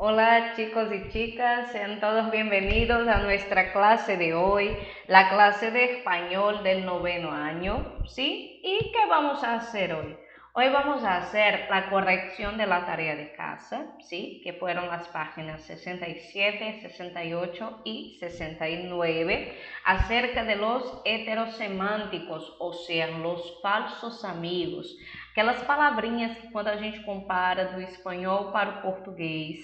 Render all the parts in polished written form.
Hola chicos y chicas, sean todos bienvenidos a nuestra clase de hoy, la clase de español del noveno año, ¿sí? ¿Y qué vamos a hacer hoy? Hoy vamos a hacer la corrección de la tarea de casa, ¿sí? Que fueron las páginas 67, 68 y 69, acerca de los heterosemânticos, ou seja, los falsos amigos, aquelas palavrinhas que quando a gente compara do espanhol para o português,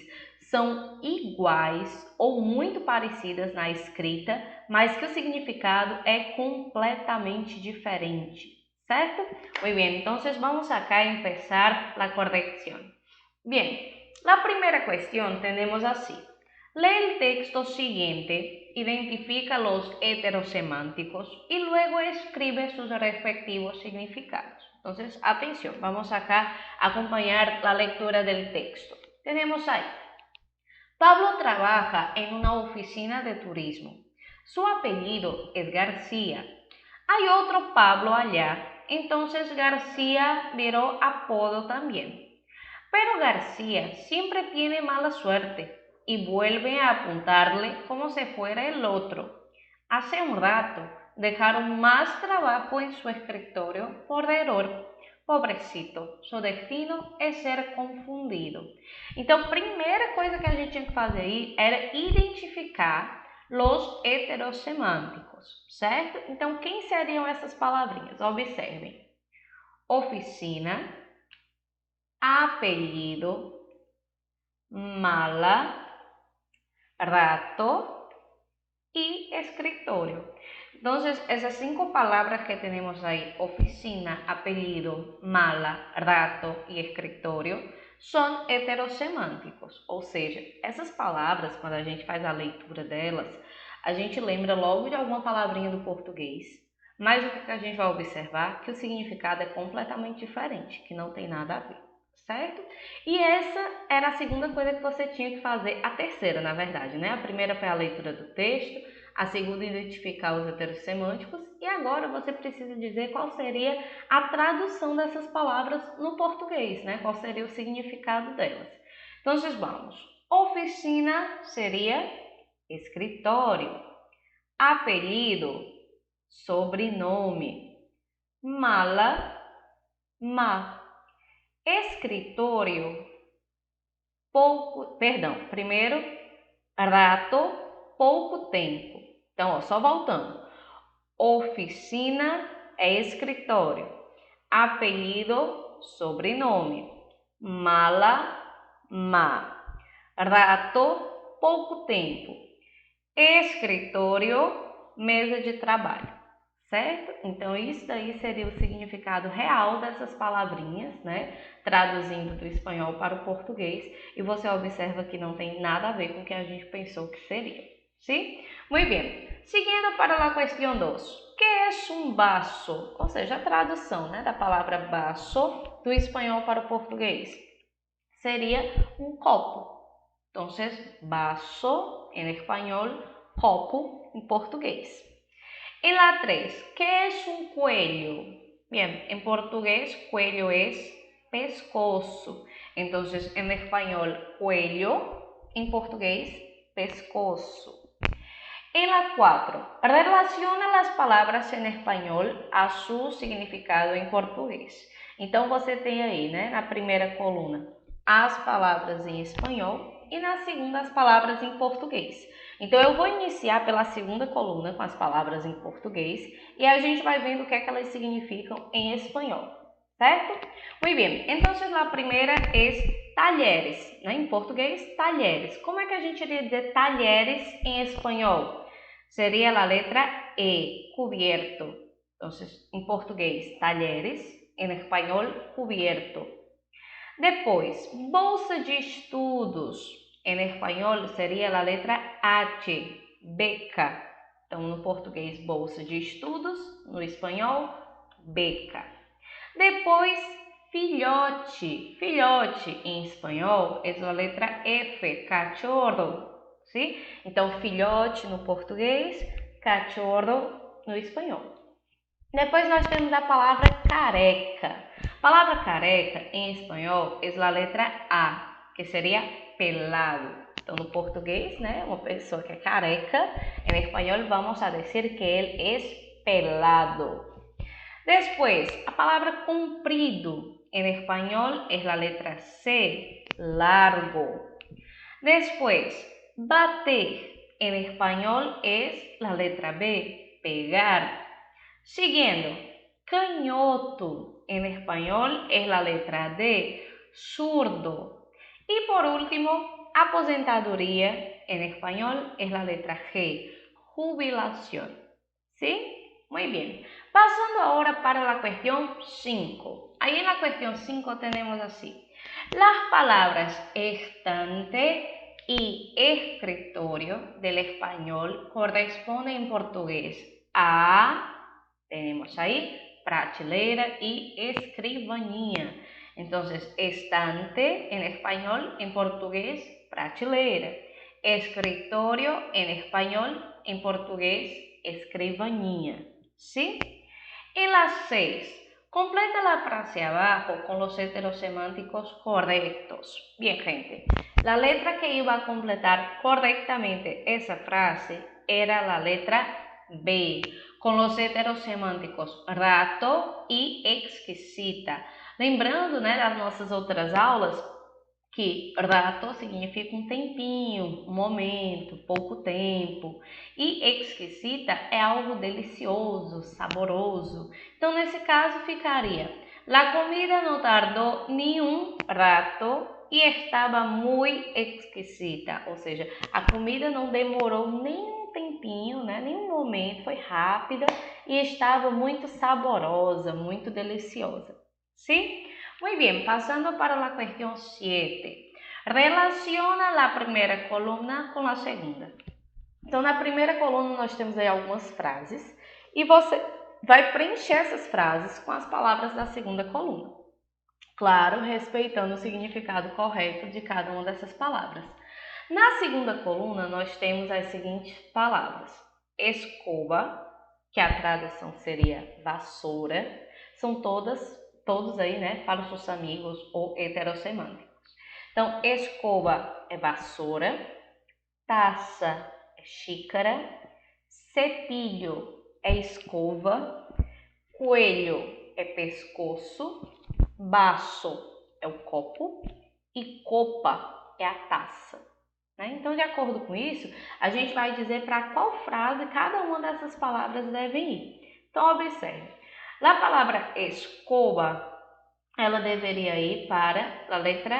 são iguais ou muito parecidas na escrita, mas que o significado é completamente diferente, ¿certo? Muy bien, entonces vamos acá a empezar la corrección. Bien, la primera cuestión tenemos así. Lee el texto siguiente, identifica los heterosemánticos y luego escribe sus respectivos significados. Entonces, atención, vamos acá a acompañar la lectura del texto. Tenemos ahí. Pablo trabaja en una oficina de turismo. Su apellido es García. Hay otro Pablo allá, entonces García viró apodo también. Pero García siempre tiene mala suerte y vuelve a apuntarle como si fuera el otro. Hace un rato dejaron más trabajo en su escritorio por error. Pobrecito, seu destino é ser confundido. Então, primeira coisa que a gente tinha que fazer aí era identificar los heterosemânticos, certo? Então, quem seriam essas palavrinhas? Observem. Oficina, apelido, mala, rato y escritorio. Entonces, esas 5 palabras que tenemos ahí, oficina, apelido, mala, rato y escritorio, são heterosemânticos, ou seja, essas palavras, quando a gente faz a leitura delas, a gente lembra logo de alguma palavrinha do português, mas o que a gente vai observar é que o significado é completamente diferente, que não tem nada a ver, certo? E essa era a segunda coisa que você tinha que fazer, a terceira, na verdade, né? A primeira foi a leitura do texto, a segunda identificar os heterosemânticos e agora você precisa dizer qual seria a tradução dessas palavras no português, né? Qual seria o significado delas. Então, vamos. Oficina seria escritório. Apelido, sobrenome. Mala, má. Escritório, primeiro, rato, pouco tempo. Então, ó, só voltando. Oficina é escritório. Apelido, sobrenome. Mala, má. Rato, pouco tempo. Escritório, mesa de trabalho. Certo? Então, isso daí seria o significado real dessas palavrinhas, né? Traduzindo do espanhol para o português. E você observa que não tem nada a ver com o que a gente pensou que seria. Sim? Muito bem. Seguindo para a questão 2. Que é um vaso? Ou seja, a tradução, né, da palavra vaso do espanhol para o português. Seria um copo. Então, vaso em espanhol, copo em português. En la 3, ¿qué es un cuello? Bien, en portugués cuello es pescoço. Entonces, en español, cuello, en portugués, pescoço. En la 4, relaciona las palabras en español a su significado em português. Então, você tem aí, né, na primeira coluna, as palavras em espanhol e na segunda, as palavras em português. Então, eu vou iniciar pela segunda coluna com as palavras em português e a gente vai vendo o que é que elas significam em espanhol, certo? Muito bem, então a primeira é talheres, né? Em português, talheres. Como é que a gente iria dizer talheres em espanhol? Seria a letra E, cubierto. Então, em português, talheres, em espanhol, cubierto. Depois, bolsa de estudos. Em espanhol seria a letra H, beca. Então, no português, bolsa de estudos, no espanhol, beca. Depois, filhote. Filhote em espanhol é a letra F, cachorro. Sim? Então, filhote no português, cachorro no espanhol. Depois nós temos a palavra careca. A palavra careca em espanhol é a letra A, que seria pelado. Então, no português, né, uma pessoa que é careca, em espanhol vamos a decir que él es pelado. Después, a palavra comprido, en español es la letra C, largo. Después, bater, en español es la letra B, pegar. Siguiendo, canhoto, en español es la letra D, zurdo. Y por último, aposentadoria, en español es la letra G, jubilación. ¿Sí? Muy bien. Pasando ahora para la cuestión 5. Ahí en la cuestión 5 tenemos así. Las palabras estante y escritorio del español corresponden en portugués a, tenemos ahí, prateleira y escribanía. Entonces, estante en español, en portugués, prateleira. Escritorio en español, en portugués, escribanía. ¿Sí? Y las 6. Completa la frase abajo con los heterosemánticos correctos. Bien, gente. La letra que iba a completar correctamente esa frase era la letra B, con los heterosemânticos rato e exquisita. Lembrando, né, das nossas outras aulas, que rato significa um tempinho, um momento, pouco tempo. E exquisita é algo delicioso, saboroso. Então, nesse caso, ficaria: la comida no tardó ni un rato e estava muy exquisita. Ou seja, a comida não demorou nem um tempinho, né? Nem um momento, foi rápida e estava muito saborosa, muito deliciosa. ¿Sí? Muy bien, pasando para la cuestión 7. Relaciona la primeira coluna com a segunda. Então, na primeira coluna nós temos aí algumas frases e você vai preencher essas frases com as palavras da segunda coluna. Claro, respeitando o significado correto de cada uma dessas palavras. Na segunda coluna nós temos as seguintes palavras: escova, que a tradução seria vassoura, são todos aí, né, para os seus amigos ou heterosemânticos. Então, escova é vassoura, taça é xícara, cepilho é escova, coelho é pescoço, baço é o copo e copa é a taça. Né? Então, de acordo com isso, a gente vai dizer para qual frase cada uma dessas palavras devem ir. Então, observe. A palavra escova, ela deveria ir para a letra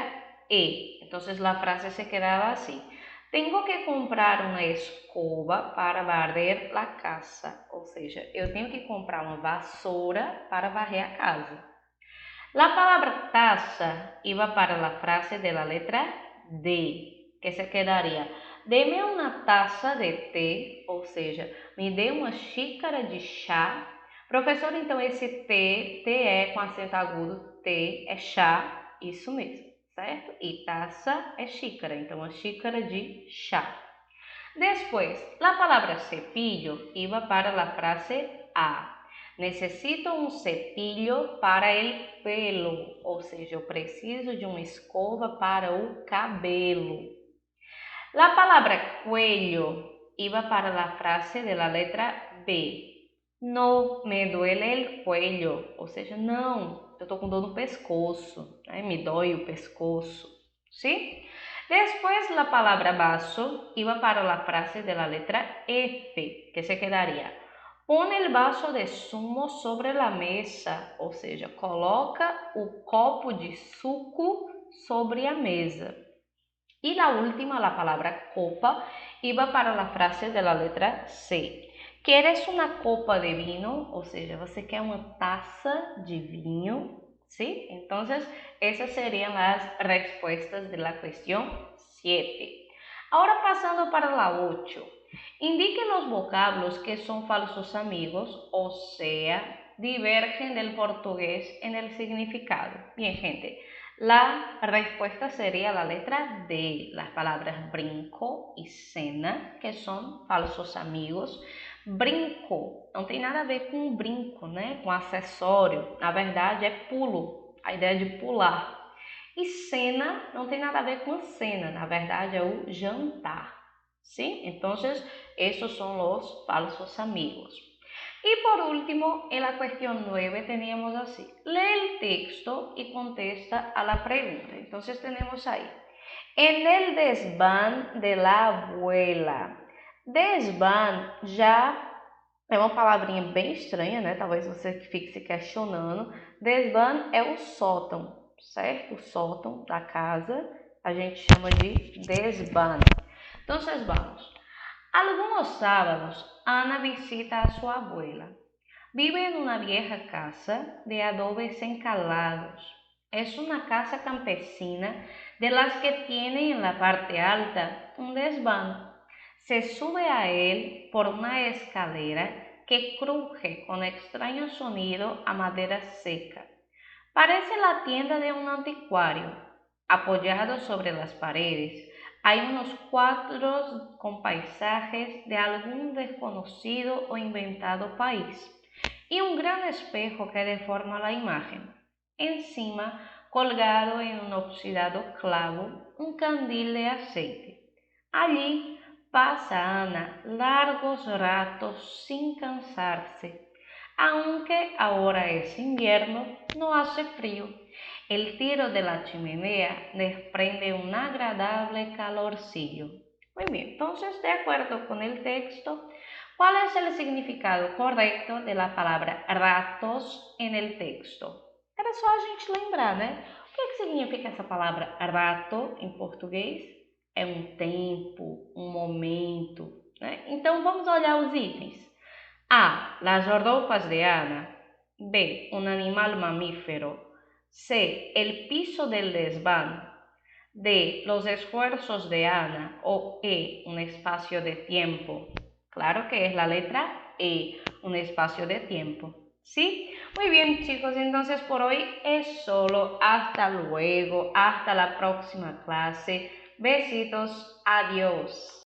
E. Então, a frase se quedava assim: tenho que comprar uma escova para varrer a casa. Ou seja, eu tenho que comprar uma vassoura para varrer a casa. A palavra taça iba para a frase de la letra D, que se quedaria: dê-me uma taça de té, ou seja, me dê uma xícara de chá. Professor, então esse T é com acento agudo, T é chá, isso mesmo, certo? E taça é xícara, então uma xícara de chá. Depois, a palavra cepillo iba para a frase A. Necessito um cepillo para el pelo, ou seja, eu preciso de uma escova para o cabelo. A palavra cuello iba para a frase de la letra B. No me duele el cuello, ou seja, não, eu estou com dor no pescoço, né? Me dói o pescoço, sim? Depois, a palavra vaso iba para a frase de la letra F, que se quedaria: põe el vaso de sumo sobre la mesa, ou seja, coloca o copo de suco sobre a mesa. E a última, a palavra copa, iba para a frase de la letra C. ¿Quieres uma copa de vinho? Ou seja, você quer uma taça de vinho? ¿Sí? Então, essas seriam as respostas de la cuestión 7. Agora, passando para la 8. Indique os vocábulos que são falsos amigos, ou seja, divergen del portugués en el significado. Bien, gente, la respuesta sería la letra D, las palabras brinco y cena, que são falsos amigos. Brinco não tem nada a ver com brinco, né? Com acessório. Na verdade, é pulo, a ideia de pular. E cena não tem nada a ver com cena, na verdade é o jantar. ¿Sí? Entonces, esos son los falsos amigos. Y por último, en la cuestión 9 teníamos así, lee el texto y contesta a la pregunta. Entonces tenemos ahí, en el desván de la abuela. Desván já é uma palavrinha bem estranha, né? Talvez você fique se questionando. Desván é o sótão, certo? O sótão da casa a gente chama de desván. Entonces vamos. Algunos sábados, Ana visita a su abuela. Vive en una vieja casa de adobes encalados. Es una casa campesina de las que tiene en la parte alta un desván. Se sube a él por una escalera que cruje con extraño sonido a madera seca. Parece la tienda de un anticuario. Apoyado sobre las paredes, hay unos cuadros con paisajes de algún desconocido o inventado país y un gran espejo que deforma la imagen. Encima, colgado en un oxidado clavo, un candil de aceite. Allí pasa Ana largos ratos sin cansarse. Aunque ahora es invierno, no hace frío. El tiro de la chimenea desprende un agradable calorcillo. Muy bien, entonces, de acuerdo con el texto, ¿cuál es el significado correcto de la palabra ratos en el texto? Era só a gente lembrar, né? O que significa essa palavra rato em português? É um tempo, um momento, né? Então, vamos olhar os itens. A. Las ropas de Ana. B. Un animal mamífero. C. El piso del desván. D. Los esfuerzos de Ana. O E. Un espacio de tiempo. Claro que es la letra E. Un espacio de tiempo. ¿Sí? Muy bien, chicos. Entonces por hoy es solo. Hasta luego. Hasta la próxima clase. Besitos. Adiós.